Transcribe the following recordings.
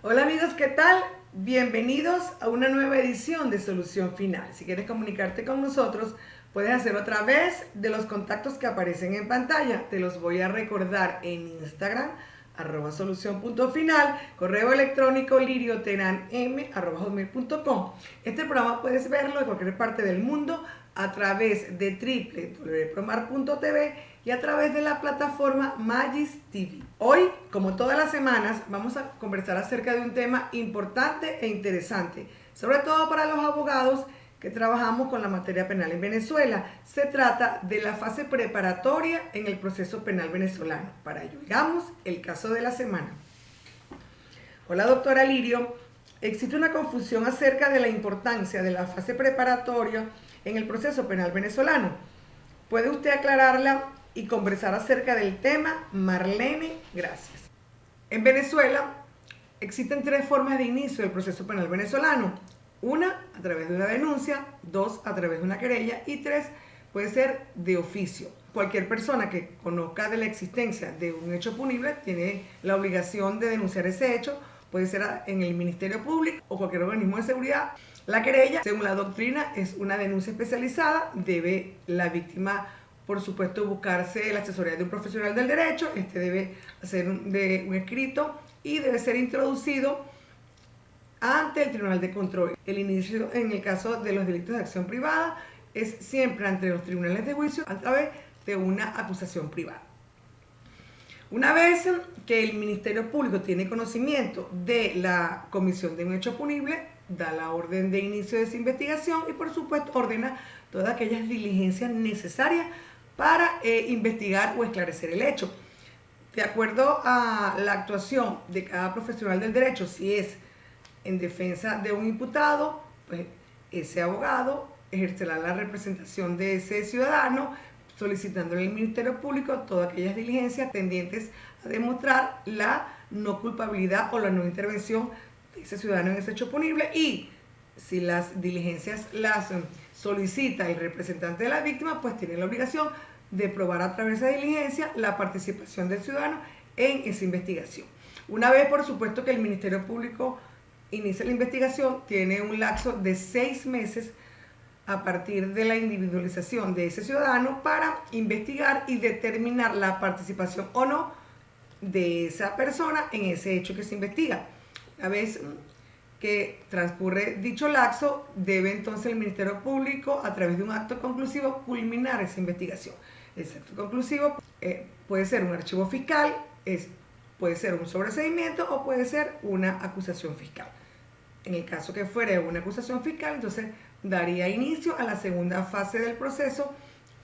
Hola amigos, ¿qué tal? Bienvenidos a una nueva edición de Solución Final. Si quieres comunicarte con nosotros, puedes hacerlo a través de los contactos que aparecen en pantalla. Te los voy a recordar en Instagram, @solución.final, correo electrónico lirioteranm@hotmail.com. Este programa puedes verlo de cualquier parte del mundo a través de www.promar.tv y a través de la plataforma Magis TV. Hoy, como todas las semanas, vamos a conversar acerca de un tema importante e interesante, sobre todo para los abogados que trabajamos con la materia penal en Venezuela. Se trata de la fase preparatoria en el proceso penal venezolano. Para ello, veamos el caso de la semana. Hola, doctora Lirio. Existe una confusión acerca de la importancia de la fase preparatoria en el proceso penal venezolano. ¿Puede usted aclararla y conversar acerca del tema? Marlene, gracias. En Venezuela existen tres formas de inicio del proceso penal venezolano. Una, a través de una denuncia; dos, a través de una querella; y tres, puede ser de oficio. Cualquier persona que conozca de la existencia de un hecho punible tiene la obligación de denunciar ese hecho. Puede ser en el Ministerio Público o cualquier organismo de seguridad. La querella, según la doctrina, es una denuncia especializada. Debe la víctima, por supuesto, buscarse la asesoría de un profesional del derecho. Este debe hacer un escrito y debe ser introducido ante el Tribunal de Control. El inicio, en el caso de los delitos de acción privada, es siempre ante los tribunales de juicio a través de una acusación privada. Una vez que el Ministerio Público tiene conocimiento de la comisión de un hecho punible, da la orden de inicio de esa investigación y, por supuesto, ordena todas aquellas diligencias necesarias para investigar o esclarecer el hecho. De acuerdo a la actuación de cada profesional del derecho, si es en defensa de un imputado, pues ese abogado ejercerá la representación de ese ciudadano, solicitándole al Ministerio Público todas aquellas diligencias tendientes a demostrar la no culpabilidad o la no intervención de ese ciudadano en ese hecho punible. Y si las diligencias las solicita el representante de la víctima, pues tiene la obligación de probar a través de esa diligencia la participación del ciudadano en esa investigación. Una vez, por supuesto, que el Ministerio Público inicia la investigación, tiene un lapso de 6 meses a partir de la individualización de ese ciudadano para investigar y determinar la participación o no de esa persona en ese hecho que se investiga. Una vez que transcurre dicho lapso, debe entonces el Ministerio Público, a través de un acto conclusivo, culminar esa investigación. Ese acto conclusivo puede ser un archivo fiscal, puede ser un sobreseimiento o puede ser una acusación fiscal. En el caso que fuera una acusación fiscal, entonces daría inicio a la segunda fase del proceso,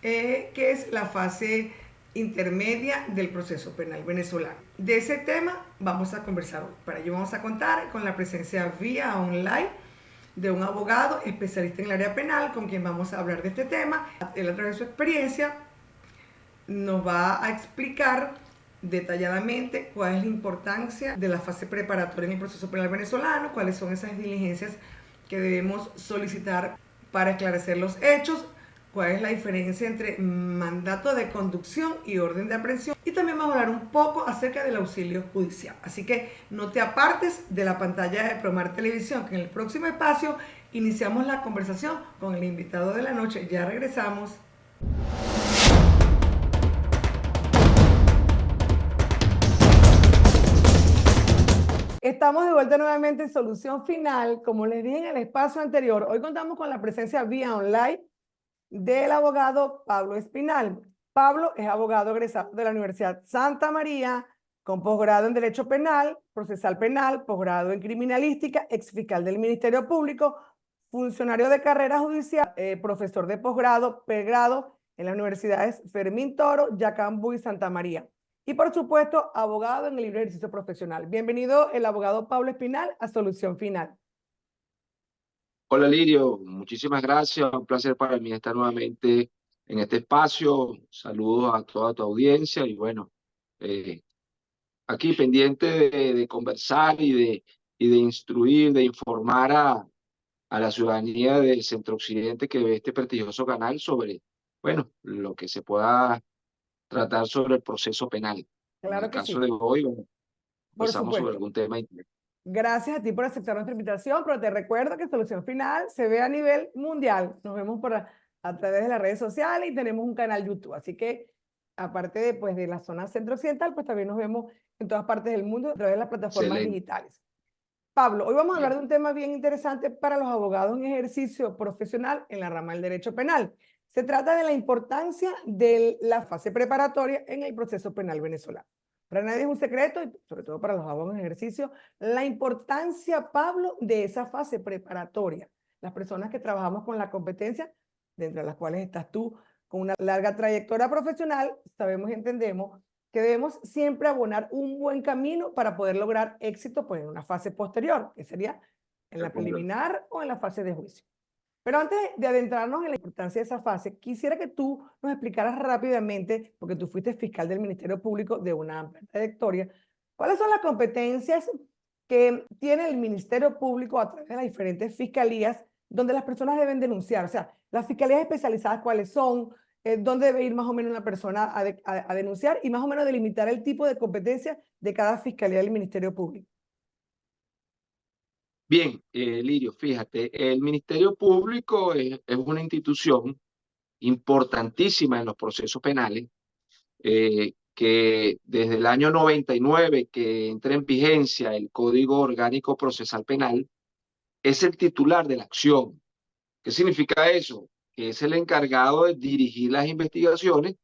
que es la fase intermedia del proceso penal venezolano. De ese tema vamos a conversar hoy. Para ello vamos a contar con la presencia vía online de un abogado especialista en el área penal con quien vamos a hablar de este tema. Él, a través de su experiencia, nos va a explicar detalladamente cuál es la importancia de la fase preparatoria en el proceso penal venezolano, cuáles son esas diligencias que debemos solicitar para esclarecer los hechos, cuál es la diferencia entre mandato de conducción y orden de aprehensión, y también vamos a hablar un poco acerca del auxilio judicial. Así que no te apartes de la pantalla de Promar Televisión, que en el próximo espacio iniciamos la conversación con el invitado de la noche. Ya regresamos. Estamos de vuelta nuevamente en Solución Final. Como les dije en el espacio anterior, hoy contamos con la presencia vía online del abogado Pablo Espinal. Pablo es abogado egresado de la Universidad Santa María, con posgrado en Derecho Penal, Procesal Penal, posgrado en Criminalística, exfiscal del Ministerio Público, funcionario de carrera judicial, profesor de posgrado, pregrado en las universidades Fermín Toro, Yacambú y Santa María. Y, por supuesto, abogado en el libre ejercicio profesional. Bienvenido el abogado Pablo Espinal a Solución Final. Hola Lirio, muchísimas gracias. Un placer para mí estar nuevamente en este espacio. Saludos a toda tu audiencia y bueno, eh, aquí pendiente de conversar y de instruir, de informar a la ciudadanía del Centro Occidente que ve este prestigioso canal sobre, bueno, lo que se pueda tratar sobre el proceso penal. En el Claro que caso sí, de hoy, bueno, por conversamos sobre supuesto. algún tema. Gracias a ti por aceptar nuestra invitación, pero te recuerdo que Solución Final se ve a nivel mundial. Nos vemos a través de las redes sociales y tenemos un canal YouTube. Así que, aparte de, pues, de la zona centro-occidental, pues también nos vemos en todas partes del mundo a través de las plataformas Excelente. digitales. Pablo, hoy vamos a hablar Bien. de un tema bien interesante para los abogados en ejercicio profesional en la rama del derecho penal. Se trata de la importancia de la fase preparatoria en el proceso penal venezolano. Para nadie es un secreto, y sobre todo para los abogados en ejercicio, la importancia, Pablo, de esa fase preparatoria. Las personas que trabajamos con la competencia, de entre las cuales estás tú, con una larga trayectoria profesional, sabemos y entendemos que debemos siempre abonar un buen camino para poder lograr éxito, pues, en una fase posterior, que sería en De la acuerdo. preliminar o en la fase de juicio. Pero antes de adentrarnos en la importancia de esa fase, quisiera que tú nos explicaras rápidamente, porque tú fuiste fiscal del Ministerio Público de una amplia trayectoria, cuáles son las competencias que tiene el Ministerio Público a través de las diferentes fiscalías donde las personas deben denunciar. O sea, las fiscalías especializadas, cuáles son, dónde debe ir más o menos una persona a denunciar y más o menos delimitar el tipo de competencia de cada fiscalía del Ministerio Público. Bien, Lirio, fíjate, el Ministerio Público es una institución importantísima en los procesos penales, que desde el año 99 que entra en vigencia el Código Orgánico Procesal Penal, es el titular de la acción. ¿Qué significa eso? Que es el encargado de dirigir las investigaciones,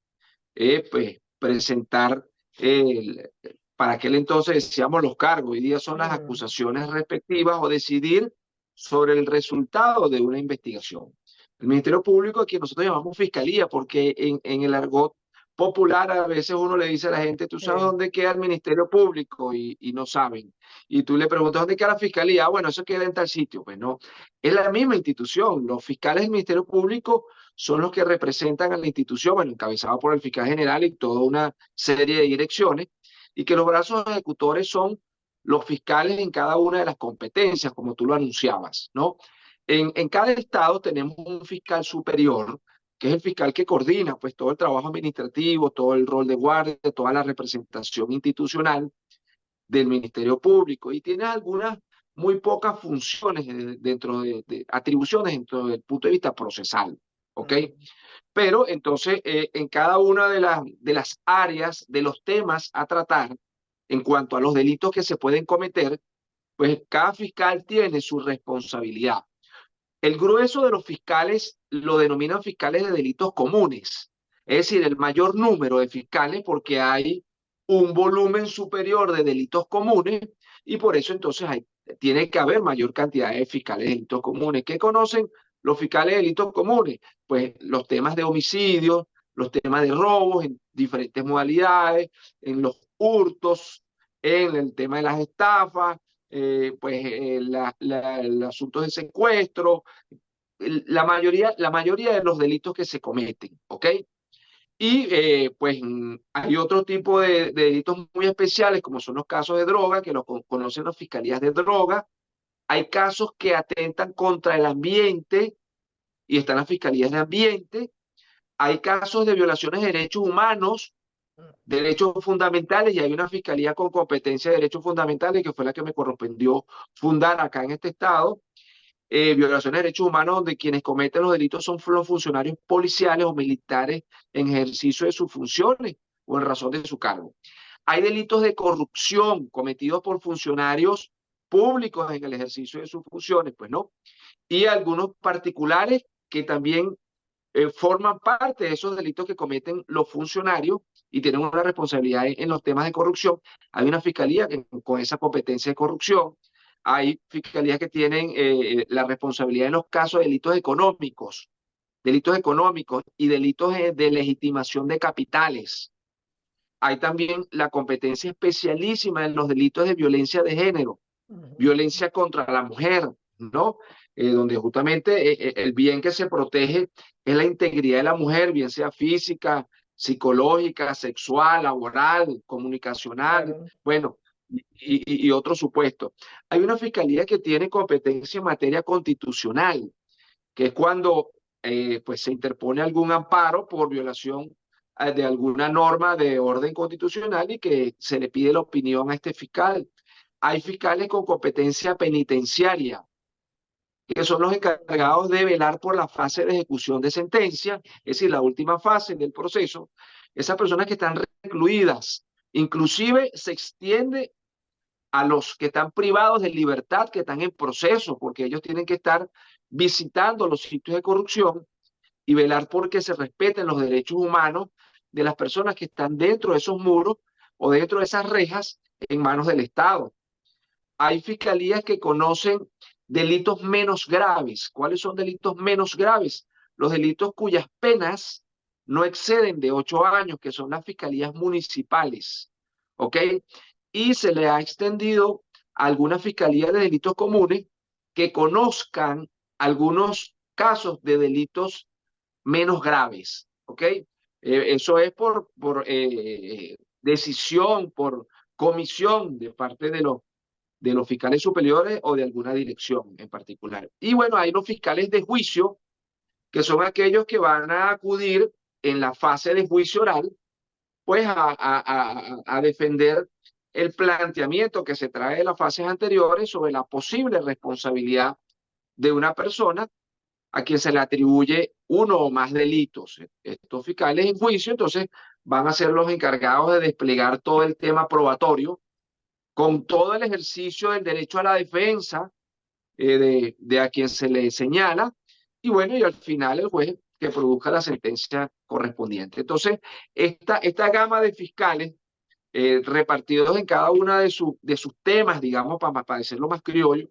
pues presentar, el, para aquel entonces decíamos los cargos, hoy día son las acusaciones respectivas, o decidir sobre el resultado de una investigación. El Ministerio Público, que nosotros llamamos fiscalía, porque en el argot popular a veces uno le dice a la gente, ¿tú sabes dónde queda el Ministerio Público? Y no saben. Y tú le preguntas, ¿dónde queda la fiscalía? Ah, bueno, eso queda en tal sitio. Pues no, es la misma institución. Los fiscales del Ministerio Público son los que representan a la institución, bueno, encabezada por el fiscal general y toda una serie de direcciones, y que los brazos ejecutores son los fiscales en cada una de las competencias, como tú lo anunciabas, ¿no? En cada estado tenemos un fiscal superior, que es el fiscal que coordina pues todo el trabajo administrativo, todo el rol de guardia, toda la representación institucional del Ministerio Público, y tiene algunas muy pocas funciones dentro de atribuciones dentro del punto de vista procesal, ¿ok? Pero entonces, en cada una de las áreas, de los temas a tratar, en cuanto a los delitos que se pueden cometer, pues cada fiscal tiene su responsabilidad. El grueso de los fiscales lo denominan fiscales de delitos comunes, es decir, el mayor número de fiscales porque hay un volumen superior de delitos comunes, y por eso entonces tiene que haber mayor cantidad de fiscales de delitos comunes. ¿Qué conocen los fiscales de delitos comunes? Pues los temas de homicidios, los temas de robos en diferentes modalidades, en los hurtos, en el tema de las estafas, el asunto de secuestro, la mayoría de los delitos que se cometen, ¿ok? Y pues hay otro tipo de delitos muy especiales, como son los casos de droga, que los conocen las fiscalías de droga. Hay casos que atentan contra el ambiente y están las fiscalías de ambiente. Hay casos de violaciones de derechos humanos, derechos fundamentales, y hay una fiscalía con competencia de derechos fundamentales que fue la que me correspondió fundar acá en este estado. Violaciones de derechos humanos, donde quienes cometen los delitos son los funcionarios policiales o militares en ejercicio de sus funciones o en razón de su cargo. Hay delitos de corrupción cometidos por funcionarios públicos en el ejercicio de sus funciones, pues no. Y algunos particulares que también forman parte de esos delitos que cometen los funcionarios y tienen una responsabilidad en los temas de corrupción. Hay una fiscalía con esa competencia de corrupción. Hay fiscalías que tienen la responsabilidad en los casos de delitos económicos y delitos de legitimación de capitales. Hay también la competencia especialísima en los delitos de violencia de género, violencia contra la mujer, ¿no? Donde justamente el bien que se protege es la integridad de la mujer, bien sea física, psicológica, sexual, laboral, comunicacional, Claro. bueno, y otros supuestos. Hay una fiscalía que tiene competencia en materia constitucional, que es cuando pues se interpone algún amparo por violación de alguna norma de orden constitucional y que se le pide la opinión a este fiscal. hay fiscales con competencia penitenciaria, que son los encargados de velar por la fase de ejecución de sentencia, es decir, la última fase del proceso. Esas personas que están recluidas, inclusive se extiende a los que están privados de libertad, que están en proceso, porque ellos tienen que estar visitando los sitios de corrupción y velar por que se respeten los derechos humanos de las personas que están dentro de esos muros o dentro de esas rejas en manos del Estado. Hay fiscalías que conocen delitos menos graves. ¿Cuáles son delitos menos graves? Los delitos cuyas penas no exceden de 8 años, que son las fiscalías municipales. ¿Ok? Y se le ha extendido a algunas fiscalías de delitos comunes que conozcan algunos casos de delitos menos graves. ¿Ok? Eso es por decisión, por comisión de parte de los fiscales superiores o de alguna dirección en particular. Y bueno, hay los fiscales de juicio, que son aquellos que van a acudir en la fase de juicio oral, pues a defender el planteamiento que se trae de las fases anteriores sobre la posible responsabilidad de una persona a quien se le atribuye uno o más delitos. Estos fiscales en juicio, entonces, van a ser los encargados de desplegar todo el tema probatorio con todo el ejercicio del derecho a la defensa de a quien se le señala, y bueno, y al final el juez que produzca la sentencia correspondiente. Entonces, esta gama de fiscales repartidos en cada una de sus temas, digamos, para decirlo más criollo,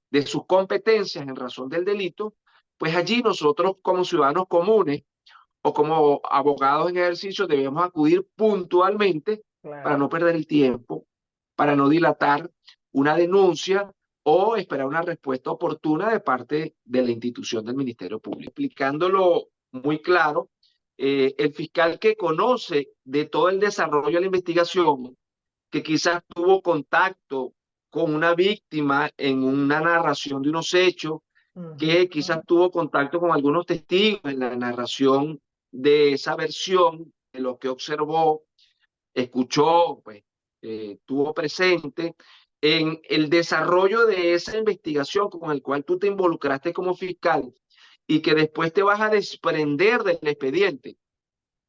de sus competencias en razón del delito, pues allí nosotros como ciudadanos comunes o como abogados en ejercicio debemos acudir puntualmente para no Claro. perder el tiempo, para no dilatar una denuncia o esperar una respuesta oportuna de parte de la institución del Ministerio Público. Explicándolo muy claro, el fiscal que conoce de todo el desarrollo de la investigación, que quizás tuvo contacto con una víctima en una narración de unos hechos, que quizás tuvo contacto con algunos testigos en la narración de esa versión, de lo que observó, escuchó, pues, tuvo presente en el desarrollo de esa investigación con el cual tú te involucraste como fiscal y que después te vas a desprender del expediente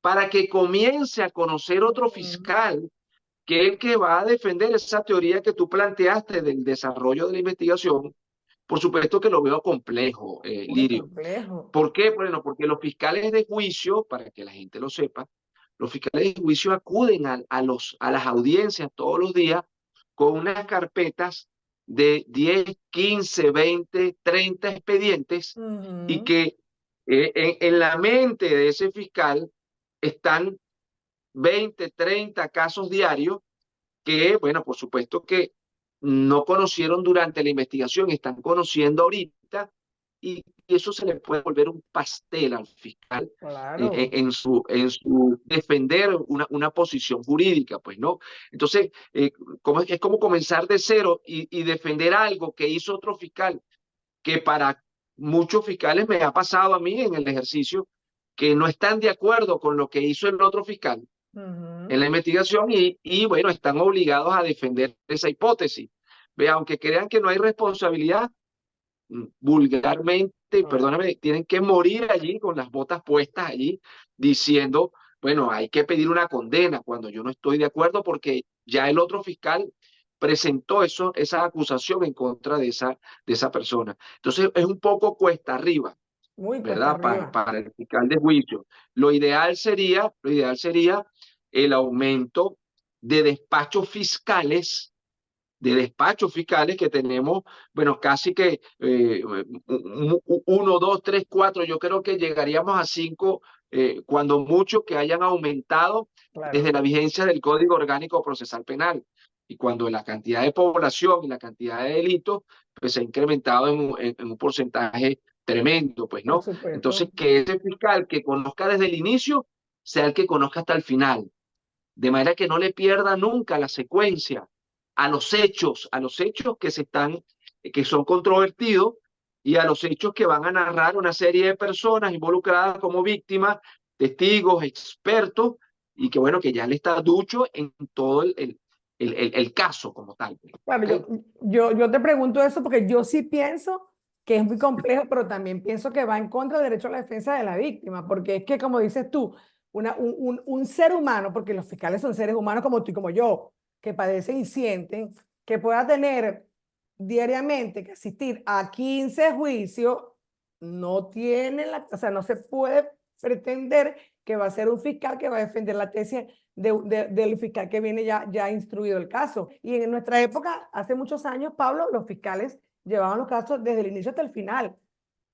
para que comience a conocer otro fiscal que es el que va a defender esa teoría que tú planteaste del desarrollo de la investigación. Por supuesto que lo veo complejo, Muy Lirio. complejo. ¿Por qué? Bueno, porque los fiscales de juicio, para que la gente lo sepa, los fiscales de juicio acuden a las audiencias todos los días con unas carpetas de 10, 15, 20, 30 expedientes, y Ujú. que en la mente de ese fiscal están 20, 30 casos diarios que, bueno, por supuesto que no conocieron durante la investigación, están conociendo ahorita, y eso se le puede volver un pastel al fiscal Claro. en su defender una posición jurídica, pues no. Entonces, es como comenzar de cero y defender algo que hizo otro fiscal, que para muchos fiscales me ha pasado a mí en el ejercicio, que no están de acuerdo con lo que hizo el otro fiscal en Ujú. la investigación y bueno, están obligados a defender esa hipótesis. Ve, aunque crean que no hay responsabilidad, vulgarmente, Claro. perdóname, tienen que morir allí con las botas puestas allí diciendo, bueno, hay que pedir una condena cuando yo no estoy de acuerdo porque ya el otro fiscal presentó esa acusación en contra de esa persona. Entonces es un poco cuesta arriba, Muy cuesta ¿verdad? arriba. Para el fiscal de juicio. Lo ideal sería el aumento de despachos fiscales, que tenemos, bueno, casi que 1, 2, 3, 4, yo creo que llegaríamos a 5, cuando mucho, que hayan aumentado desde Claro. la vigencia del Código Orgánico Procesal Penal. Y cuando la cantidad de población y la cantidad de delitos, pues se ha incrementado en un porcentaje tremendo, pues, Por ¿no? Entonces, supuesto. que ese fiscal que conozca desde el inicio sea el que conozca hasta el final, de manera que no le pierda nunca la secuencia a los hechos que son controvertidos, y a los hechos que van a narrar una serie de personas involucradas como víctimas, testigos, expertos, y que bueno, que ya le está ducho en todo el caso como tal. Claro, ¿Ok? yo te pregunto eso porque yo sí pienso que es muy complejo, pero también pienso que va en contra del derecho a la defensa de la víctima, porque es que, como dices tú, un ser humano, porque los fiscales son seres humanos como tú y como yo, que padecen y sienten, que pueda tener diariamente que asistir a 15 juicios, no tiene o sea, no se puede pretender que va a ser un fiscal que va a defender la tesis del fiscal que viene ya instruido el caso. Y en nuestra época, hace muchos años, Pablo, los fiscales llevaban los casos desde el inicio hasta el final.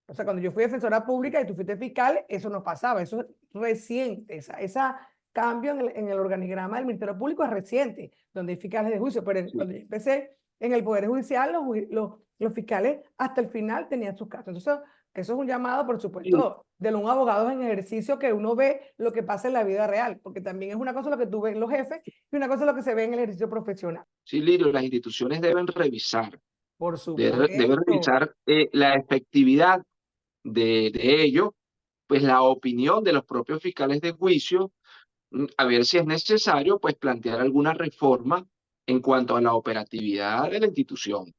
O sea, cuando yo fui defensora pública y tú fuiste fiscal, eso no pasaba, eso es reciente, esa cambio en el organigrama del Ministerio Público es reciente, donde hay fiscales de juicio, pero Sí. cuando yo empecé en el Poder Judicial, los fiscales hasta el final tenían sus casos. Entonces, eso es un llamado, por Sí, supuesto, de un abogado en ejercicio que uno ve lo que pasa en la vida real, porque también es una cosa lo que tú ves en los jefes y una cosa lo que se ve en el ejercicio profesional. sí, Lirio, las instituciones deben revisar, Por deben supuesto. revisar la efectividad de ello, pues la opinión de los propios fiscales de juicio, a ver si es necesario, pues plantear alguna reforma en cuanto a la operatividad de la institución.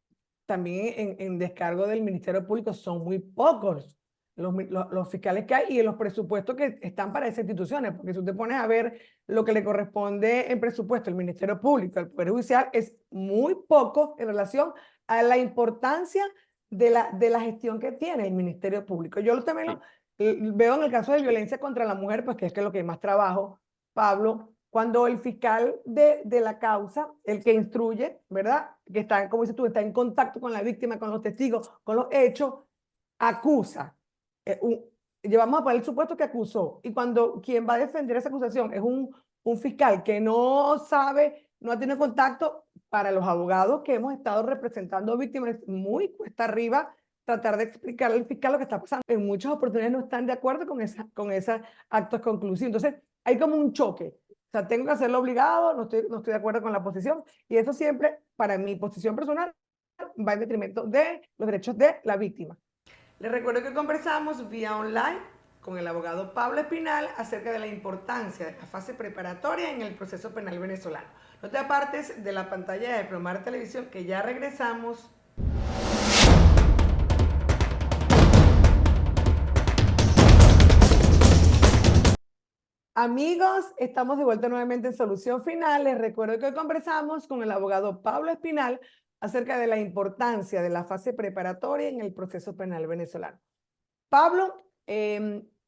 También en descargo del Ministerio Público son muy pocos los fiscales que hay y los presupuestos que están para esas instituciones, porque si tú te pones a ver lo que le corresponde en presupuesto al Ministerio Público, al Poder Judicial, es muy poco en relación a la importancia de la gestión que tiene el Ministerio Público. Yo también Sí, veo en el caso de sí, violencia contra la mujer, pues que es lo que más trabajo, Pablo, cuando el fiscal de la causa, el que instruye, ¿verdad? Que está, como dices tú, está en contacto con la víctima, con los testigos, con los hechos, acusa. Eh, un, Llevamos a poner el supuesto que acusó. Y cuando quien va a defender esa acusación es un fiscal que no sabe, no ha tenido contacto, para los abogados que hemos estado representando víctimas, es muy cuesta arriba tratar de explicarle al fiscal lo que está pasando. En muchas oportunidades no están de acuerdo con esos actos conclusivos. Entonces, hay como un choque. O sea, tengo que hacerlo obligado, no estoy de acuerdo con la posición. Y eso siempre, para mi posición personal, va en detrimento de los derechos de la víctima. Les recuerdo que conversamos vía online con el abogado Pablo Espinal acerca de la importancia de la fase preparatoria en el proceso penal venezolano. No te apartes de la pantalla de Promar Televisión, que ya regresamos. Amigos, estamos de vuelta nuevamente en Solución Final. Les recuerdo que hoy conversamos con el abogado Pablo Espinal acerca de la importancia de la fase preparatoria en el proceso penal venezolano. Pablo,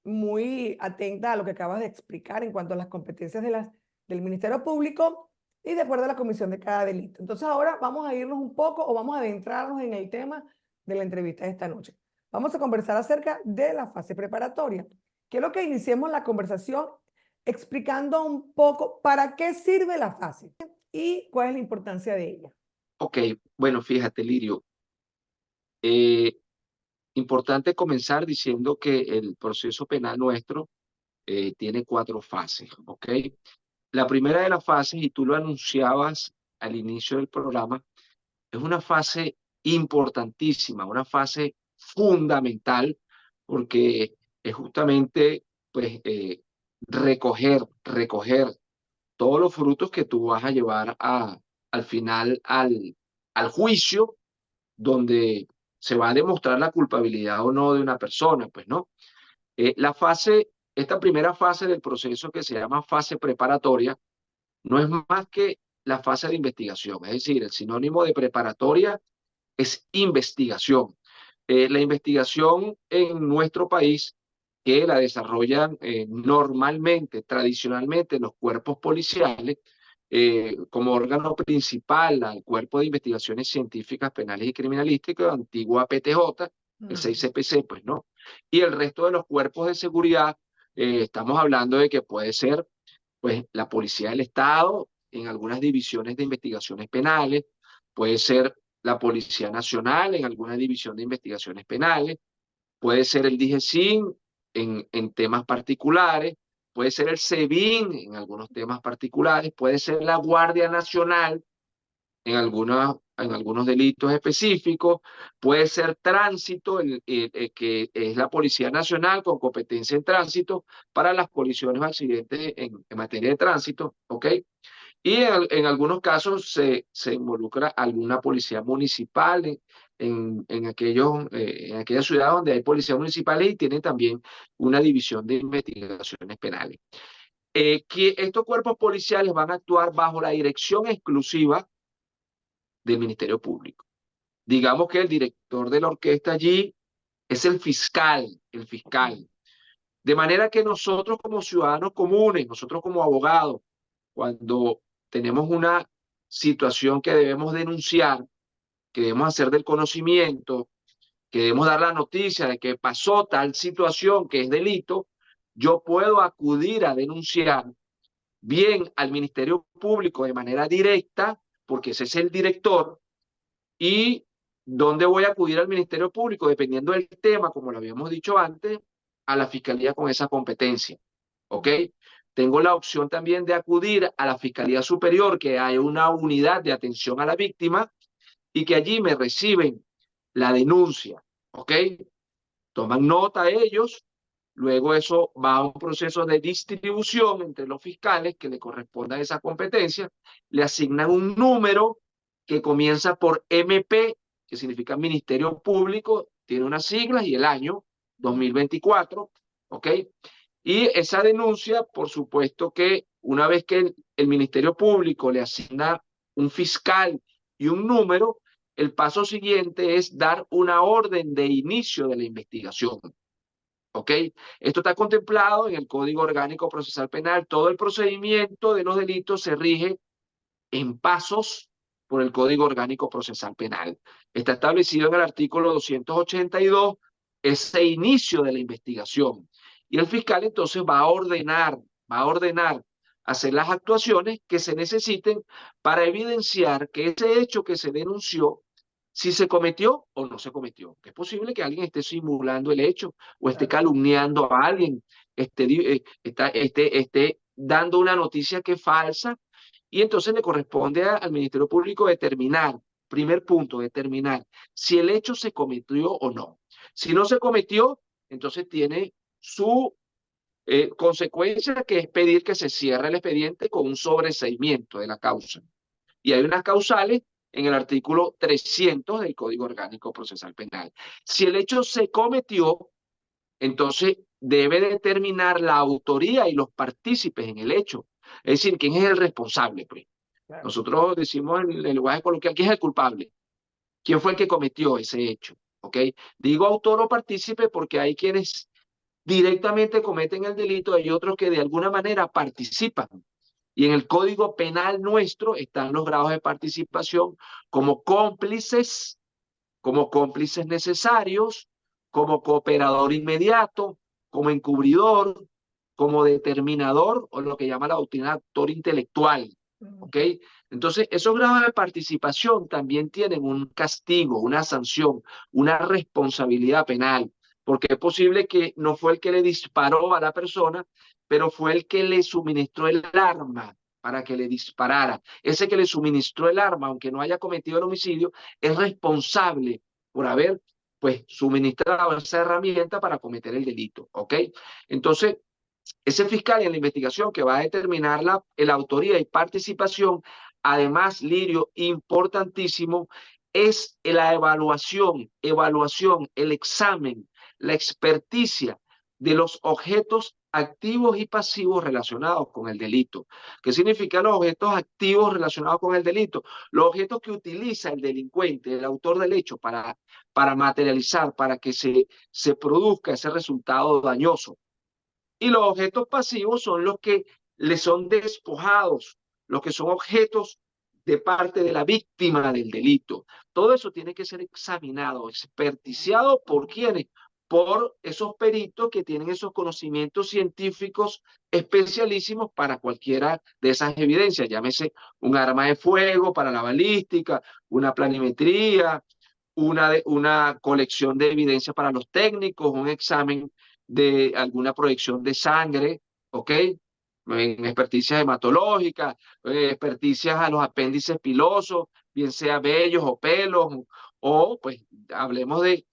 muy atenta a lo que acabas de explicar en cuanto a las competencias del Ministerio Público y de acuerdo a la comisión de cada delito. Entonces ahora vamos a irnos un poco o vamos a adentrarnos en el tema de la entrevista de esta noche. Vamos a conversar acerca de la fase preparatoria. Quiero que iniciemos la conversación explicando un poco para qué sirve la fase y cuál es la importancia de ella. ok, bueno, fíjate, Lirio, eh, importante comenzar diciendo que el proceso penal nuestro tiene cuatro fases, ¿ok? La primera de las fases, y tú lo anunciabas al inicio del programa, es una fase importantísima, una fase fundamental, porque es justamente, pues, recoger todos los frutos que tú vas a llevar al final al juicio, donde se va a demostrar la culpabilidad o no de una persona, pues, ¿no? Esta primera fase del proceso que se llama fase preparatoria, no es más que la fase de investigación, es decir, el sinónimo de preparatoria es investigación. La investigación en nuestro país, que la desarrollan normalmente, tradicionalmente, los cuerpos policiales, como órgano principal al Cuerpo de Investigaciones Científicas, Penales y Criminalísticas, antigua PTJ, el 6CPC, pues no. Y el resto de los cuerpos de seguridad, estamos hablando de que puede ser pues la Policía del Estado en algunas divisiones de investigaciones penales, puede ser la Policía Nacional en alguna división de investigaciones penales, puede ser el DIGESIN en temas particulares, puede ser el SEBIN en algunos temas particulares, puede ser la Guardia Nacional en algunos delitos específicos, puede ser tránsito, que es la Policía Nacional con competencia en tránsito para las colisiones o accidentes en materia de tránsito, ¿ok? Y en algunos casos se involucra alguna policía municipal en aquellas ciudades donde hay policías municipales y tienen también una división de investigaciones penales. Que estos cuerpos policiales van a actuar bajo la dirección exclusiva del Ministerio Público. Digamos que el director de la orquesta allí es el fiscal, el fiscal. De manera que nosotros como ciudadanos comunes, nosotros como abogados, cuando tenemos una situación que debemos denunciar, que debemos hacer del conocimiento, que debemos dar la noticia de que pasó tal situación que es delito, yo puedo acudir a denunciar bien al Ministerio Público de manera directa, porque ese es el director, y dónde voy a acudir al Ministerio Público, dependiendo del tema, como lo habíamos dicho antes, a la Fiscalía con esa competencia. ¿Ok? Tengo la opción también de acudir a la Fiscalía Superior, que hay una unidad de atención a la víctima y que allí me reciben la denuncia. ¿Ok? Toman nota ellos, luego eso va a un proceso de distribución entre los fiscales que le corresponda a esa competencia, le asignan un número que comienza por MP, que significa Ministerio Público, tiene unas siglas y el año 2024, ¿ok? Y esa denuncia, por supuesto que una vez que el Ministerio Público le asigna un fiscal y un número, el paso siguiente es dar una orden de inicio de la investigación. ¿Ok? Esto está contemplado en el Código Orgánico Procesal Penal. Todo el procedimiento de los delitos se rige en pasos por el Código Orgánico Procesal Penal. Está establecido en el artículo 282 ese inicio de la investigación. Y el fiscal entonces va a ordenar hacer las actuaciones que se necesiten para evidenciar que ese hecho que se denunció si se cometió o no se cometió. Es posible que alguien esté simulando el hecho o esté calumniando a alguien, esté dando una noticia que es falsa y entonces le corresponde al Ministerio Público determinar, primer punto, determinar si el hecho se cometió o no. Si no se cometió, entonces tiene su consecuencia, que es pedir que se cierre el expediente con un sobreseimiento de la causa. Y hay unas causales en el artículo 300 del Código Orgánico Procesal Penal. Si el hecho se cometió, entonces debe determinar la autoría y los partícipes en el hecho. Es decir, quién es el responsable, pues. Claro. Nosotros decimos en el lenguaje coloquial, ¿quién es el culpable? ¿Quién fue el que cometió ese hecho? ¿Ok? Digo autor o partícipe porque hay quienes directamente cometen el delito, hay otros que de alguna manera participan. Y en el Código Penal nuestro están los grados de participación como cómplices necesarios, como cooperador inmediato, como encubridor, como determinador o lo que llama la doctrina actor intelectual. ¿Ok? Entonces, esos grados de participación también tienen un castigo, una sanción, una responsabilidad penal, porque es posible que no fue el que le disparó a la persona, pero fue el que le suministró el arma para que le disparara. Ese que le suministró el arma, aunque no haya cometido el homicidio, es responsable por haber, pues, suministrado esa herramienta para cometer el delito, ¿ok? Entonces, ese fiscal en la investigación que va a determinar la autoría y participación, además, Lirio, importantísimo, es la evaluación, el examen, la experticia de los objetos activos y pasivos relacionados con el delito. ¿Qué significan los objetos activos relacionados con el delito? Los objetos que utiliza el delincuente, el autor del hecho, para materializar, para que se produzca ese resultado dañoso. Y los objetos pasivos son los que le son despojados, los que son objetos de parte de la víctima del delito. Todo eso tiene que ser examinado, experticiado por quienes, por esos peritos que tienen esos conocimientos científicos especialísimos para cualquiera de esas evidencias, llámese un arma de fuego para la balística, una planimetría, una colección de evidencia para los técnicos, un examen de alguna proyección de sangre, ¿ok? En experticias hematológicas, experticias a los apéndices pilosos, bien sea vellos o pelos, o pues hablemos de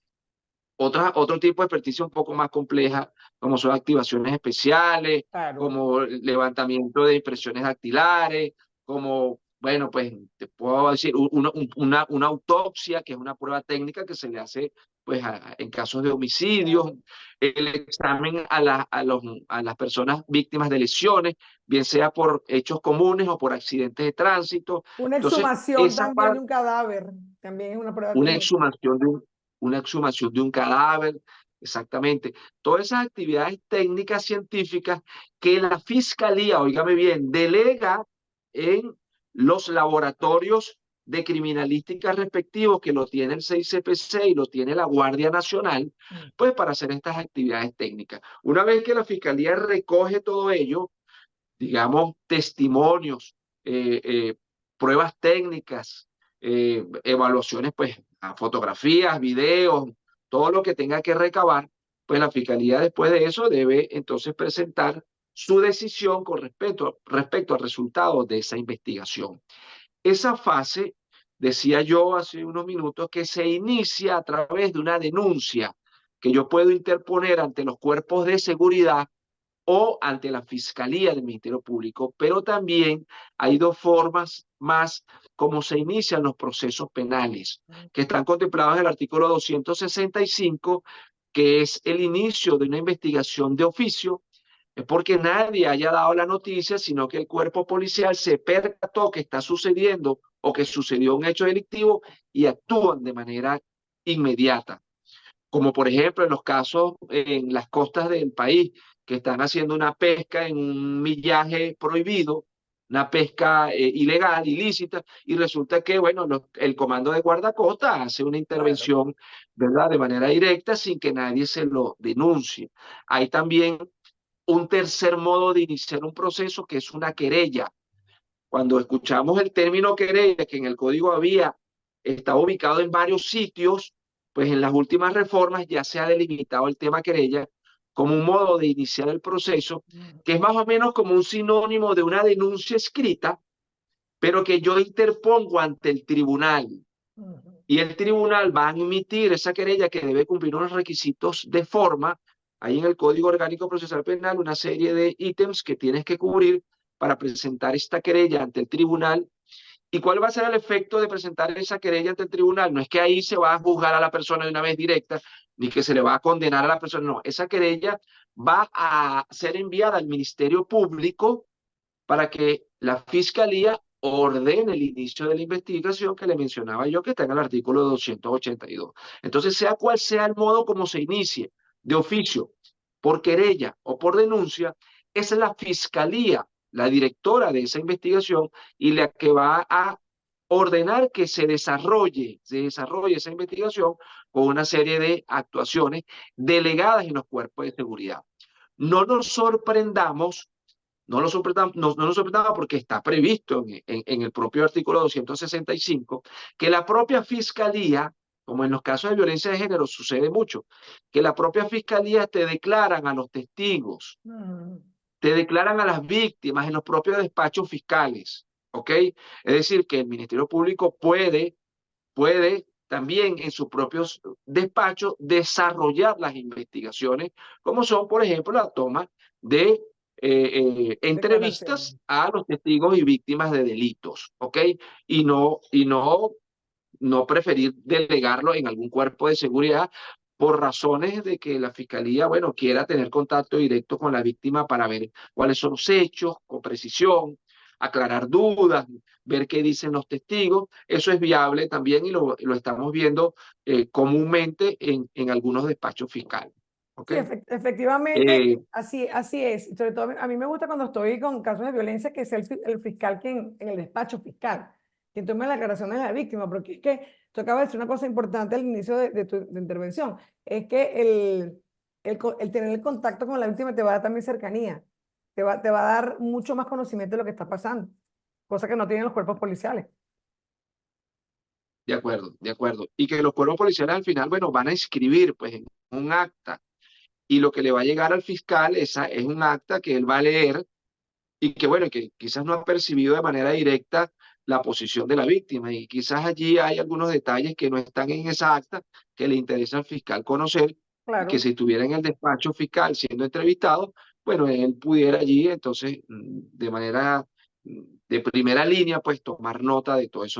otro tipo de experticia un poco más compleja, como son activaciones especiales, Claro. como levantamiento de impresiones dactilares, como, bueno, pues te puedo decir, una autopsia, que es una prueba técnica que se le hace pues en casos de homicidios, el examen a las personas víctimas de lesiones, bien sea por hechos comunes o por accidentes de tránsito. Una Entonces, exhumación esa también de parte, un cadáver, también es una prueba una técnica. exhumación una exhumación de un cadáver, exactamente. Todas esas actividades técnicas científicas que la fiscalía, óigame bien, delega en los laboratorios de criminalística respectivos, que lo tiene el 6CPC y lo tiene la Guardia Nacional, pues para hacer estas actividades técnicas. Una vez que la fiscalía recoge todo ello, digamos, testimonios, pruebas técnicas, evaluaciones, pues, a fotografías, videos, todo lo que tenga que recabar, pues la fiscalía después de eso debe entonces presentar su decisión con respecto al resultado de esa investigación. Esa fase, decía yo hace unos minutos, que se inicia a través de una denuncia que yo puedo interponer ante los cuerpos de seguridad o ante la Fiscalía del Ministerio Público, pero también hay dos formas más como se inician los procesos penales, que están contemplados en el artículo 265, que es el inicio de una investigación de oficio, es porque nadie haya dado la noticia, sino que el cuerpo policial se percató que está sucediendo o que sucedió un hecho delictivo y actúan de manera inmediata, como por ejemplo en los casos en las costas del país, que están haciendo una pesca en un millaje prohibido, una pesca ilegal, ilícita, y resulta que, bueno, el comando de guardacosta hace una Claro. intervención, ¿verdad?, de manera directa sin que nadie se lo denuncie. Hay también un tercer modo de iniciar un proceso, que es una querella. Cuando escuchamos el término querella, que en el código estaba ubicado en varios sitios, pues en las últimas reformas ya se ha delimitado el tema querella como un modo de iniciar el proceso, que es más o menos como un sinónimo de una denuncia escrita, pero que yo interpongo ante el tribunal. Y el tribunal va a emitir esa querella, que debe cumplir unos requisitos de forma. Hay en el Código Orgánico Procesal Penal una serie de ítems que tienes que cubrir para presentar esta querella ante el tribunal. ¿Y cuál va a ser el efecto de presentar esa querella ante el tribunal? No es que ahí se va a juzgar a la persona de una vez directa, ni que se le va a condenar a la persona, no. Esa querella va a ser enviada al Ministerio Público para que la Fiscalía ordene el inicio de la investigación que le mencionaba yo, que está en el artículo 282. Entonces, sea cual sea el modo como se inicie, de oficio, por querella o por denuncia, es la Fiscalía, la directora de esa investigación, y la que va a ordenar que se desarrolle esa investigación con una serie de actuaciones delegadas en los cuerpos de seguridad. No nos sorprendamos, no nos sorprendamos, porque está previsto en el propio artículo 265, que la propia Fiscalía, como en los casos de violencia de género sucede mucho, que la propia Fiscalía te declaran a los testigos, te declaran a las víctimas en los propios despachos fiscales, ¿ok? Es decir, que el Ministerio Público puede también en sus propios despachos desarrollar las investigaciones, como son, por ejemplo, la toma de Declaración. entrevistas a los testigos y víctimas de delitos, ¿ok? Y no preferir delegarlo en algún cuerpo de seguridad por razones de que la fiscalía, bueno, quiera tener contacto directo con la víctima para ver cuáles son los hechos con precisión, aclarar dudas, ver qué dicen los testigos. Eso es viable también, y lo estamos viendo comúnmente en algunos despachos fiscales. ¿Ok? Sí, efectivamente, Eh, así es. Sobre todo a mí me gusta cuando estoy con casos de violencia que sea el fiscal quien, en el despacho fiscal, quien tome la declaración de la víctima, porque es que tú acabas de decir una cosa importante al inicio de tu de intervención, es que el tener el contacto con la víctima te va a dar también cercanía, te va a dar mucho más conocimiento de lo que está pasando, cosa que no tienen los cuerpos policiales. de acuerdo, de acuerdo. Y que los cuerpos policiales al final, bueno, van a escribir pues en un acta, y lo que le va a llegar al fiscal es un acta que él va a leer, y que, bueno, que quizás no ha percibido de manera directa la posición de la víctima, y quizás allí hay algunos detalles que no están en esa acta que le interesa al fiscal conocer, y que Claro. si estuviera en el despacho fiscal siendo entrevistado, bueno, él pudiera allí entonces de manera de primera línea, pues tomar nota de todos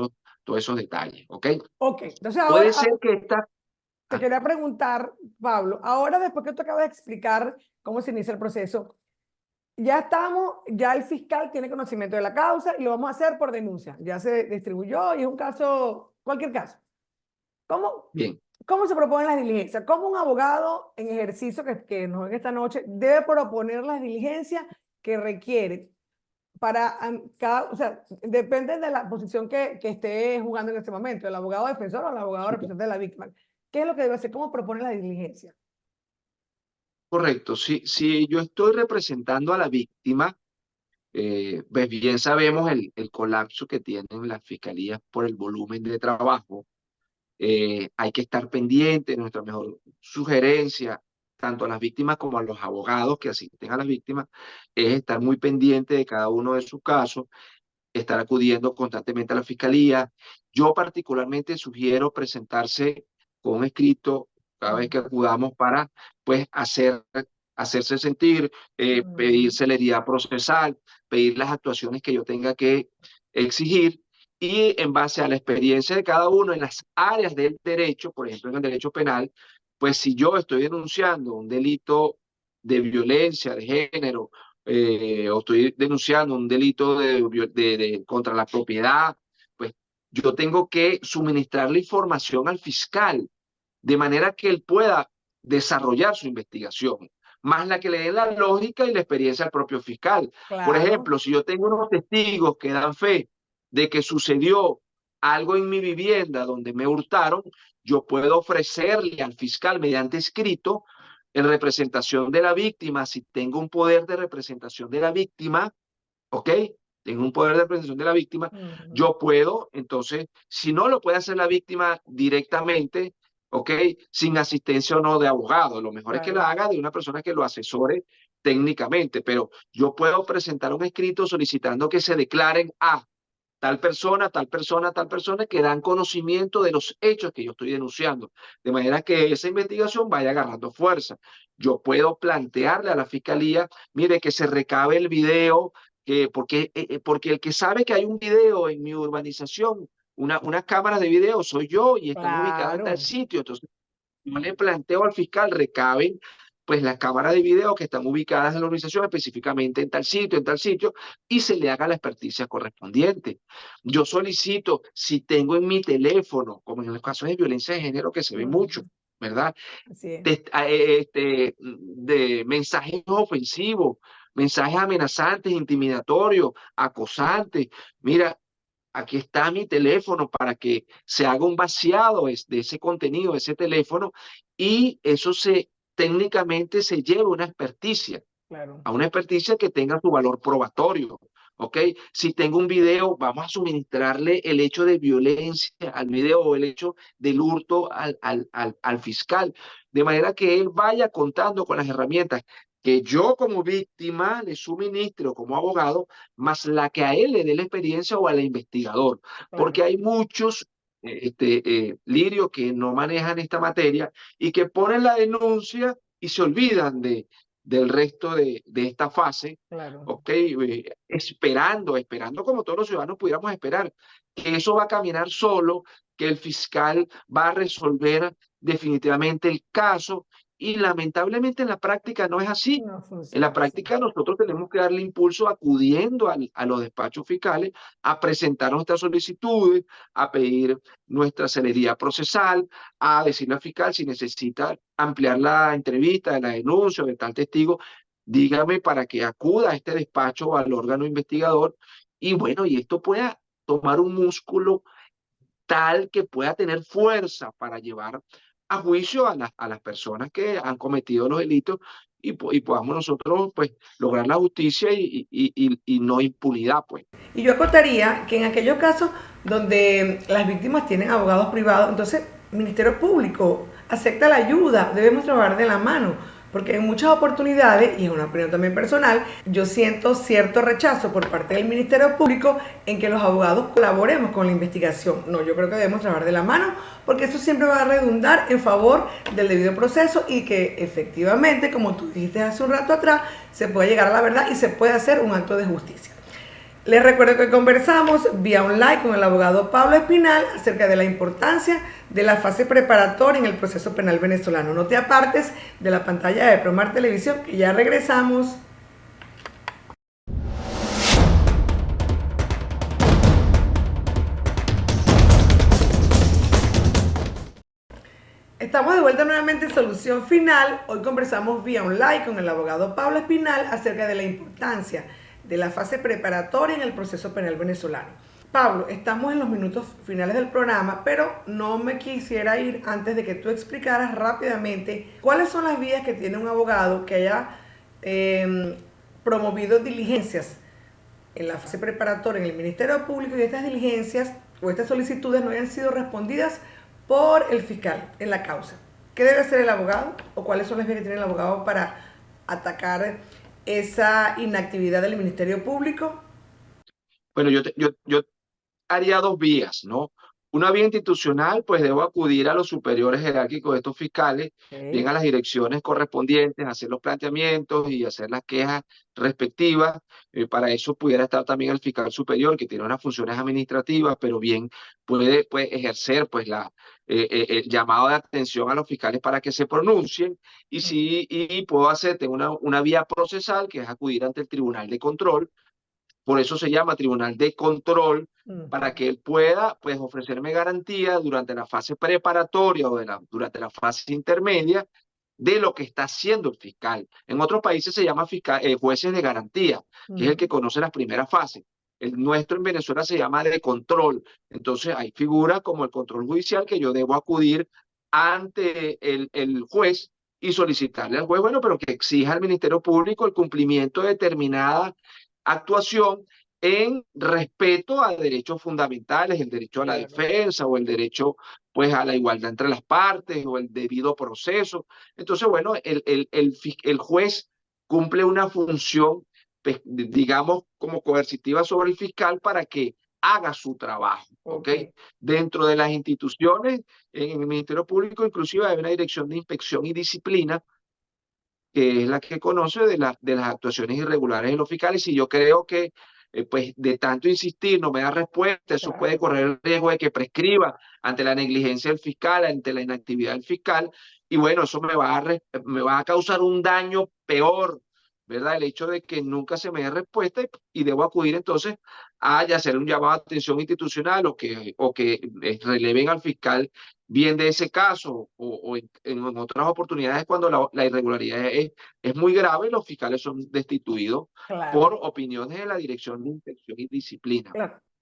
esos detalles, ¿ok? Ok, entonces ahora Puede ser que esta... te Ah, quería preguntar, Pablo, ahora después que tú acabas de explicar cómo se inicia el proceso, ya estamos, ya el fiscal tiene conocimiento de la causa y lo vamos a hacer por denuncia. Ya se distribuyó y es un caso, cualquier caso. ¿Cómo, bien, cómo se proponen las diligencias? ¿Cómo un abogado en ejercicio que nos ven esta noche debe proponer las diligencias que requiere para cada, o sea, depende de la posición que esté jugando en este momento, el abogado defensor o el abogado sí, representante de la víctima? ¿Qué es lo que debe hacer? ¿Cómo propone la diligencia? correcto. Si yo estoy representando a la víctima, pues bien sabemos el colapso que tienen las fiscalías por el volumen de trabajo. Hay que estar pendiente. Nuestra mejor sugerencia, tanto a las víctimas como a los abogados que asisten a las víctimas, es estar muy pendiente de cada uno de sus casos, estar acudiendo constantemente a la fiscalía. Yo particularmente sugiero presentarse con un escrito cada vez que acudamos para, pues, hacerse sentir, pedir celeridad procesal, pedir las actuaciones que yo tenga que exigir y en base a la experiencia de cada uno en las áreas del derecho, por ejemplo, en el derecho penal, pues si yo estoy denunciando un delito de violencia de género, o estoy denunciando un delito contra la propiedad, pues yo tengo que suministrar la información al fiscal de manera que él pueda desarrollar su investigación, más la que le dé la lógica y la experiencia al propio fiscal. Por Claro, ejemplo, si yo tengo unos testigos que dan fe de que sucedió algo en mi vivienda donde me hurtaron, yo puedo ofrecerle al fiscal mediante escrito en representación de la víctima, si tengo un poder de representación de la víctima, ¿ok? Tengo un poder de representación de la víctima, yo puedo, entonces, si no lo puede hacer la víctima directamente, ¿ok? Sin asistencia o no de abogado, lo mejor es que lo claro, haga de una persona que lo asesore técnicamente, pero yo puedo presentar un escrito solicitando que se declaren a tal persona, tal persona, tal persona, que dan conocimiento de los hechos que yo estoy denunciando, de manera que esa investigación vaya agarrando fuerza. Yo puedo plantearle a la fiscalía, mire, que se recabe el video, porque el que sabe que hay un video en mi urbanización, unas cámaras de video, soy yo y están ubicadas en tal claro. sitio. Entonces, yo le planteo al fiscal, recaben pues las cámaras de video que están ubicadas en la organización, específicamente en tal sitio, y se le haga la experticia correspondiente. Yo solicito, si tengo en mi teléfono, como en los casos de violencia de género que se ve mucho, ¿verdad? Así es. De mensajes ofensivos, mensajes amenazantes, intimidatorios, acosantes. Mira, aquí está mi teléfono para que se haga un vaciado de ese contenido, de ese teléfono, y eso técnicamente se lleva Claro. a una experticia que tenga su valor probatorio. ¿Ok? Si tengo un video, vamos a suministrarle el hecho de violencia al video o el hecho del hurto al fiscal, de manera que él vaya contando con las herramientas que yo como víctima le suministro como abogado, más la que a él le dé la experiencia o al investigador, porque Claro. hay muchos lirios que no manejan esta materia y que ponen la denuncia y se olvidan del resto de esta fase, Claro. ¿ok? Esperando como todos los ciudadanos pudiéramos esperar, que eso va a caminar solo, que el fiscal va a resolver definitivamente el caso, y lamentablemente en la práctica no es así. No En la funciona así. práctica nosotros tenemos que darle impulso acudiendo a los despachos fiscales a presentar nuestras solicitudes, a pedir nuestra celeridad procesal, a decirle al fiscal si necesita ampliar la entrevista de la denuncia o de tal testigo, dígame para que acuda a este despacho o al órgano investigador y bueno, y esto pueda tomar un músculo tal que pueda tener fuerza para llevar a juicio a las personas que han cometido los delitos y podamos nosotros pues lograr la justicia y no impunidad pues. Y yo acotaría que en aquellos casos donde las víctimas tienen abogados privados, entonces el Ministerio Público acepta la ayuda, debemos trabajar de la mano, porque en muchas oportunidades, y es una opinión también personal, yo siento cierto rechazo por parte del Ministerio Público en que los abogados colaboremos con la investigación. No, yo creo que debemos trabajar de la mano, porque eso siempre va a redundar en favor del debido proceso y que efectivamente, como tú dijiste hace un rato atrás, se puede llegar a la verdad y se puede hacer un acto de justicia. Les recuerdo que conversamos vía online con el abogado Pablo Espinal acerca de la importancia de la fase preparatoria en el proceso penal venezolano. No te apartes de la pantalla de Promar Televisión, que ya regresamos. Estamos de vuelta nuevamente en Solución Final. Hoy conversamos vía online con el abogado Pablo Espinal acerca de la importancia de la fase preparatoria en el proceso penal venezolano. Pablo, estamos en los minutos finales del programa, pero no me quisiera ir antes de que tú explicaras rápidamente cuáles son las vías que tiene un abogado que haya promovido diligencias en la fase preparatoria en el Ministerio Público y estas diligencias o estas solicitudes no hayan sido respondidas por el fiscal en la causa. ¿Qué debe hacer el abogado o cuáles son las vías que tiene el abogado para atacar esa inactividad del Ministerio Público? Bueno, yo haría dos vías, ¿no? Una vía institucional, pues debo acudir a los superiores jerárquicos de estos fiscales, bien a las direcciones correspondientes, hacer los planteamientos y hacer las quejas respectivas. Para eso pudiera estar también el fiscal superior, que tiene unas funciones administrativas, pero bien puede ejercer pues el llamado de atención a los fiscales para que se pronuncien. Y sí, y puedo hacer, tengo una vía procesal, que es acudir ante el Tribunal de Control. Por eso se llama Tribunal de Control, para que él pueda pues, ofrecerme garantía durante la fase preparatoria o durante la fase intermedia de lo que está haciendo el fiscal. En otros países se llama jueces de garantía, que es el que conoce las primeras fases. El nuestro en Venezuela se llama de control. Entonces hay figuras como el control judicial que yo debo acudir ante el juez y solicitarle al juez, bueno, pero que exija al Ministerio Público el cumplimiento de determinada actuación en respeto a derechos fundamentales, el derecho a la defensa o el derecho pues a la igualdad entre las partes o el debido proceso. Entonces, bueno, el juez cumple una función, pues, digamos, como coercitiva sobre el fiscal para que haga su trabajo, ¿ok? Dentro de las instituciones, en el Ministerio Público, inclusive hay una dirección de inspección y disciplina que es la que conoce de las actuaciones irregulares de los fiscales, y yo creo que pues de tanto insistir no me da respuesta, eso puede correr el riesgo de que prescriba ante la negligencia del fiscal, ante la inactividad del fiscal, y bueno, eso me va a causar un daño peor, ¿verdad? El hecho de que nunca se me dé respuesta y debo acudir entonces a hacer un llamado de atención institucional o que releven al fiscal bien de ese caso o en otras oportunidades cuando la irregularidad es muy grave, los fiscales son destituidos por opiniones de la Dirección de Inspección y Disciplina.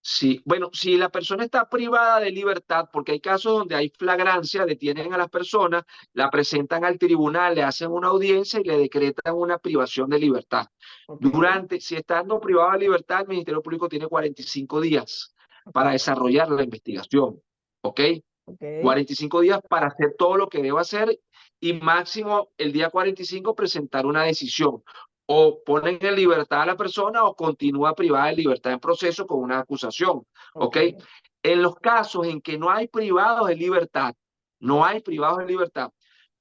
Sí, bueno, si la persona está privada de libertad, porque hay casos donde hay flagrancia, detienen a las personas, la presentan al tribunal, le hacen una audiencia y le decretan una privación de libertad. Si estando privado de libertad, el Ministerio Público tiene 45 días para desarrollar la investigación, ¿ok? 45 días para hacer todo lo que deba hacer y máximo el día 45 presentar una decisión. O ponen en libertad a la persona o continúa privada de libertad en proceso con una acusación, ¿ok? En los casos en que no hay privados de libertad, no hay privados de libertad,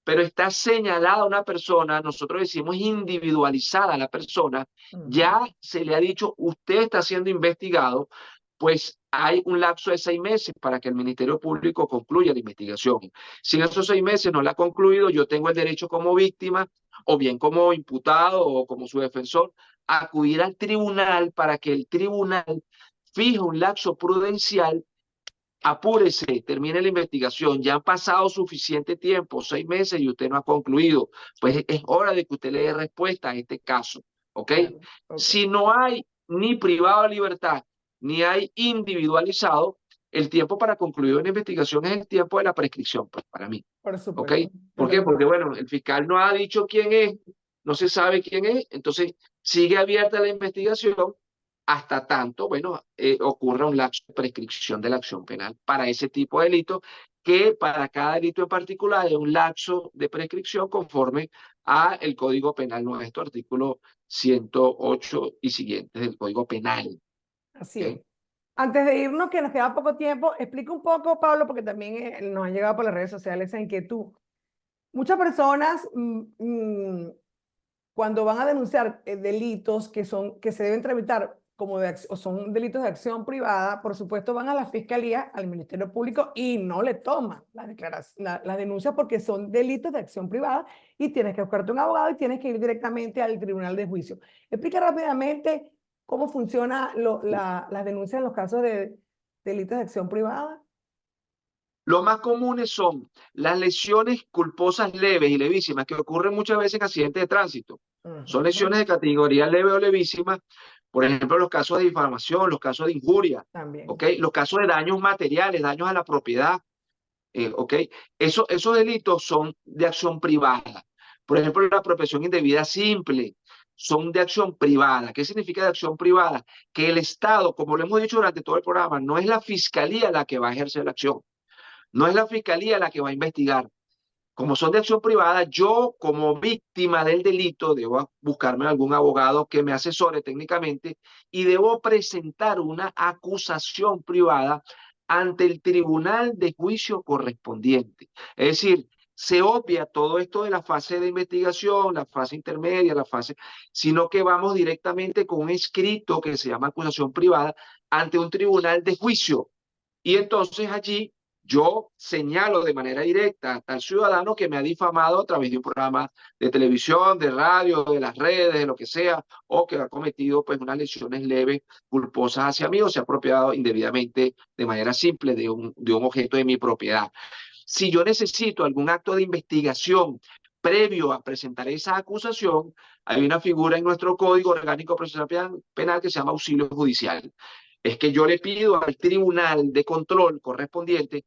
pero está señalada una persona, nosotros decimos individualizada la persona, ya se le ha dicho, usted está siendo investigado, pues hay un lapso de 6 meses para que el Ministerio Público concluya la investigación. Si en esos 6 meses no la ha concluido, yo tengo el derecho como víctima, o bien como imputado o como su defensor, a acudir al tribunal para que el tribunal fije un lapso prudencial. Apúrese, termine la investigación, ya han pasado suficiente tiempo, 6 meses y usted no ha concluido, pues es hora de que usted le dé respuesta a este caso, ¿ok? Si no hay ni privado de libertad, ni hay individualizado, el tiempo para concluir una investigación es el tiempo de la prescripción, pues para mí, ¿ok? ¿Por qué? Porque bueno, el fiscal no ha dicho quién es, no se sabe quién es, entonces sigue abierta la investigación hasta tanto, bueno, ocurra un lapso de prescripción de la acción penal para ese tipo de delitos, que para cada delito en particular hay un lapso de prescripción conforme a el Código Penal nuestro, artículo 108 y siguientes del Código Penal. Así es. Antes de irnos, que nos queda poco tiempo, explica un poco, Pablo, porque también nos han llegado por las redes sociales esa inquietud. Muchas personas cuando van a denunciar delitos que se deben tramitar o son delitos de acción privada, por supuesto van a la fiscalía, al Ministerio Público y no le toman la declaración, la denuncia porque son delitos de acción privada y tienes que buscarte un abogado y tienes que ir directamente al tribunal de juicio. Explica rápidamente cómo funciona las denuncias en los casos de delitos de acción privada. Los más comunes son las lesiones culposas leves y levísimas que ocurren muchas veces en accidentes de tránsito. Son lesiones de categoría leve o levísima, por ejemplo, los casos de difamación, los casos de injuria, También. ¿ok? Los casos de daños materiales, daños a la propiedad, ¿ok? Esos delitos son de acción privada. Por ejemplo, la apropiación indebida simple son de acción privada. ¿Qué significa de acción privada? Que el Estado, como lo hemos dicho durante todo el programa, no es la fiscalía la que va a ejercer la acción. No es la fiscalía la que va a investigar. Como son de acción privada, yo como víctima del delito debo buscarme algún abogado que me asesore técnicamente y debo presentar una acusación privada ante el tribunal de juicio correspondiente. Es decir, se obvia todo esto de la fase de investigación, la fase intermedia, sino que vamos directamente con un escrito que se llama acusación privada ante un tribunal de juicio. Y entonces allí yo señalo de manera directa a tal ciudadano que me ha difamado a través de un programa de televisión, de radio, de las redes, de lo que sea, o que ha cometido pues unas lesiones leves, culposas hacia mí o se ha apropiado indebidamente de manera simple de un objeto de mi propiedad. Si yo necesito algún acto de investigación previo a presentar esa acusación, hay una figura en nuestro Código Orgánico Procesal Penal que se llama auxilio judicial. Es que yo le pido al tribunal de control correspondiente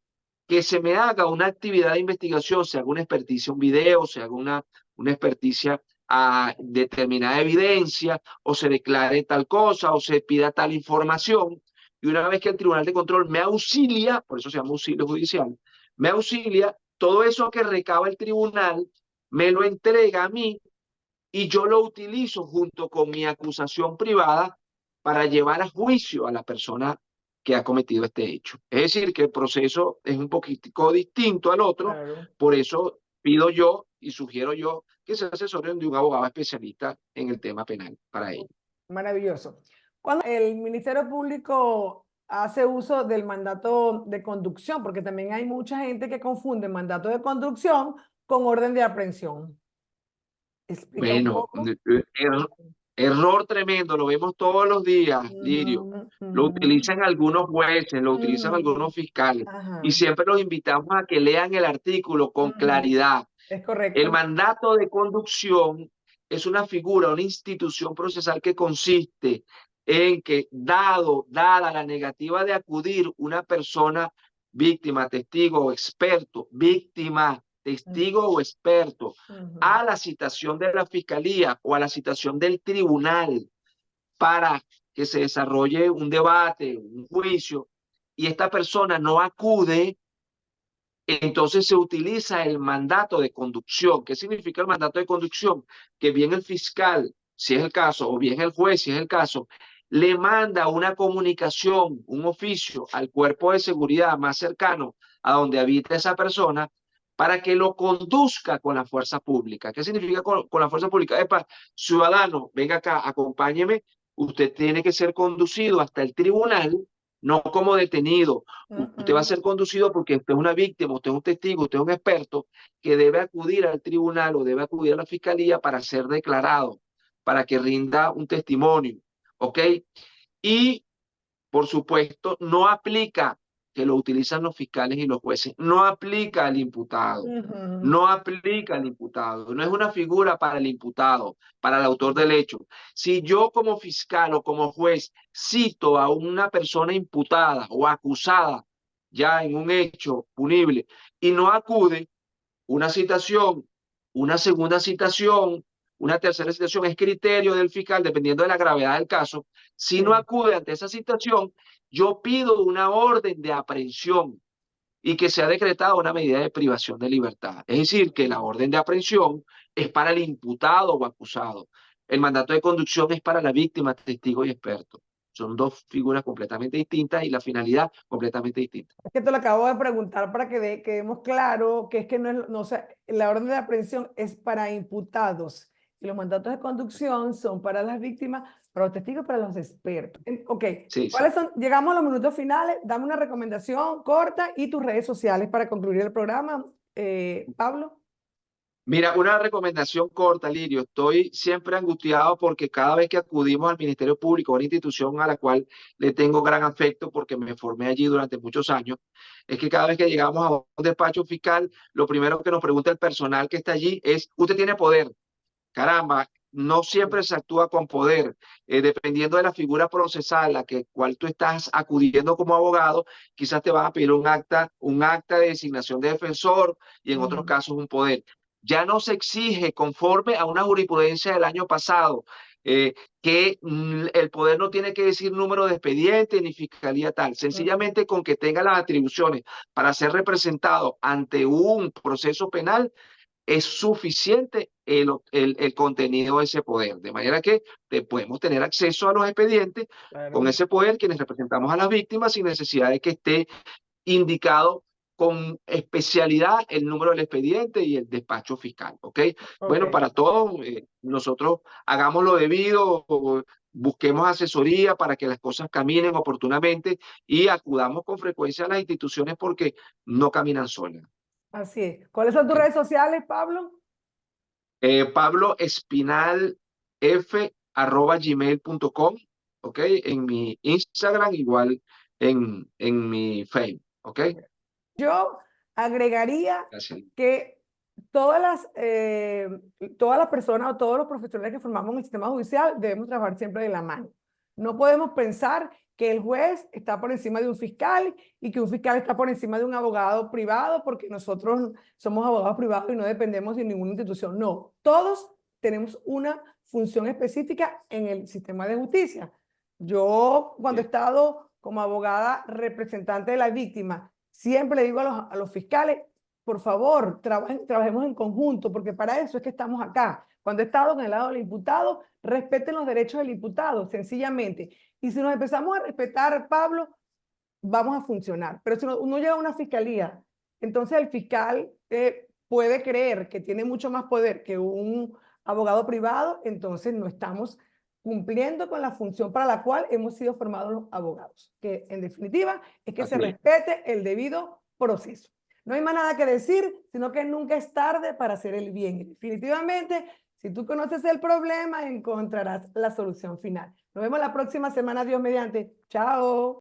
que se me haga una actividad de investigación, se haga una experticia, un video, se haga una experticia a determinada evidencia, o se declare tal cosa, o se pida tal información. Y una vez que el tribunal de control me auxilia, por eso se llama auxilio judicial, me auxilia, todo eso que recaba el tribunal me lo entrega a mí y yo lo utilizo junto con mi acusación privada para llevar a juicio a la persona que ha cometido este hecho. Es decir, que el proceso es un poquitico distinto al otro, Claro. por eso pido yo y sugiero yo que se asesoren de un abogado especialista en el tema penal para ello. Maravilloso. Cuando el Ministerio Público hace uso del mandato de conducción, porque también hay mucha gente que confunde mandato de conducción con orden de aprehensión. Explica un Bueno, poco. error tremendo, lo vemos todos los días, Lirio. Ujú, Lo ujú, utilizan algunos jueces, lo utilizan ujú. algunos fiscales y Ajá. siempre los invitamos a que lean el artículo con Ujú. claridad. Es El correcto. mandato de conducción es una figura, una institución procesal que consiste en que, dada la negativa de acudir una persona víctima, testigo o experto, víctima, testigo o experto, Ujú. a la citación de la fiscalía o a la citación del tribunal para que se desarrolle un debate, un juicio, y esta persona no acude, entonces se utiliza el mandato de conducción. ¿Qué significa el mandato de conducción? Que bien el fiscal, si es el caso, o bien el juez, si es el caso, le manda una comunicación, un oficio al cuerpo de seguridad más cercano a donde habita esa persona para que lo conduzca con la fuerza pública. ¿Qué significa con la fuerza pública? Epa, ciudadano, venga acá, acompáñeme, usted tiene que ser conducido hasta el tribunal, no como detenido. Usted va a Ujú. ser conducido porque usted es una víctima, usted es un testigo, usted es un experto que debe acudir al tribunal o debe acudir a la fiscalía para ser declarado, para que rinda un testimonio, ¿ok? Y, por supuesto, no aplica, que lo utilizan los fiscales y los jueces, no aplica al imputado. Ujú. No aplica al imputado, no es una figura para el imputado, para el autor del hecho. Si yo como fiscal o como juez cito a una persona imputada o acusada ya en un hecho punible y no acude, una citación, una segunda citación, una tercera citación es criterio del fiscal dependiendo de la gravedad del caso. Si no Sí. acude ante esa citación, yo pido una orden de aprehensión y que sea decretada una medida de privación de libertad. Es decir, que la orden de aprehensión es para el imputado o acusado. El mandato de conducción es para la víctima, testigo y experto. Son dos figuras completamente distintas y la finalidad completamente distinta. Es que te lo acabo de preguntar para que quedemos claro que es que no es, no, o sea, la orden de aprehensión es para imputados y los mandatos de conducción son para las víctimas, para los testigos, para los expertos. Ok, Sí, sí. ¿cuáles son? Llegamos a los minutos finales. Dame una recomendación corta y tus redes sociales para concluir el programa, Pablo. Mira, una recomendación corta, Lirio. Estoy siempre angustiado porque cada vez que acudimos al Ministerio Público, una institución a la cual le tengo gran afecto porque me formé allí durante muchos años, es que cada vez que llegamos a un despacho fiscal, lo primero que nos pregunta el personal que está allí es, ¿usted tiene poder? Caramba, no siempre se actúa con poder. Dependiendo de la figura procesal a la cual tú estás acudiendo como abogado, quizás te van a pedir un acta de designación de defensor y en otros casos un poder. Ya no se exige, conforme a una jurisprudencia del año pasado, que el poder no tiene que decir número de expediente ni fiscalía tal. Sencillamente con que tenga las atribuciones para ser representado ante un proceso penal, es suficiente el contenido de ese poder. De manera que podemos tener acceso a los expedientes con Claro. ese poder quienes representamos a las víctimas sin necesidad de que esté indicado con especialidad el número del expediente y el despacho fiscal. ¿Ok? Ok, Bueno, para todos, nosotros hagamos lo debido, busquemos asesoría para que las cosas caminen oportunamente y acudamos con frecuencia a las instituciones porque no caminan solas. así es. ¿Cuáles son tus ¿Ok? redes sociales, Pablo? Pablo Espinal F @gmail.com, ¿ok? En mi Instagram, igual en mi Facebook, ¿ok? Yo agregaría Gracias. que todas las personas o todos los profesionales que formamos en el sistema judicial debemos trabajar siempre de la mano. No podemos pensar que el juez está por encima de un fiscal y que un fiscal está por encima de un abogado privado porque nosotros somos abogados privados y no dependemos de ninguna institución. No, todos tenemos una función específica en el sistema de justicia. Yo, cuando he Bien, estado como abogada representante de la víctima, siempre le digo a los fiscales, por favor, trabajemos en conjunto, porque para eso es que estamos acá. Cuando he estado en el lado del imputado, respeten los derechos del imputado, sencillamente. Y si nos empezamos a respetar, Pablo, vamos a funcionar. Pero si uno llega a una fiscalía, entonces el fiscal puede creer que tiene mucho más poder que un abogado privado, entonces no estamos cumpliendo con la función para la cual hemos sido formados los abogados, que en definitiva es que se así es. respete el debido proceso. No hay más nada que decir, sino que nunca es tarde para hacer el bien. Definitivamente, si tú conoces el problema, encontrarás la solución final. Nos vemos la próxima semana, Dios mediante. Chao.